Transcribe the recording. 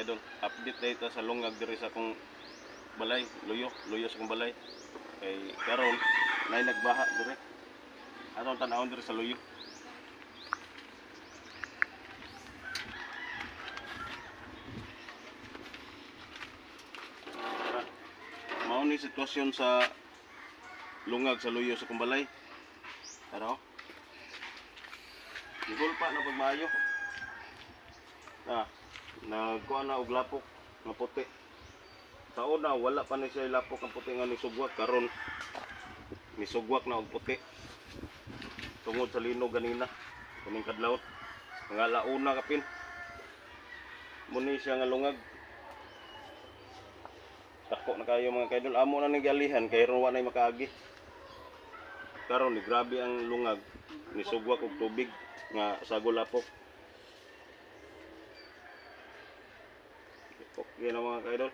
Idol, update dito sa lungag diri sa akong balay, luyo sa akong balay. Kay karon nay nagbaha diri. Atong tan-awon diri sa luyo. Mao ni sitwasyon sa lungag sa luyo sa akong balay. Ano? Gihulpa na pagmaayo. Nagkuha na og lapok nga puti. Sa una wala pa ni siya lapok ang puti nga nisugwak, karon nisugwak na og puti. Tungod sa linog ganina, kuning kadlaw. Mga launa kapin. Muni siya nga lungag. Tako na kayo mga kaidol. Amo na ning gialihan kay ron wa nay makaagi. Karon ni grabe ang lungag, nisugwak og tubig nga sagol lapok. Okay na mga kaidol.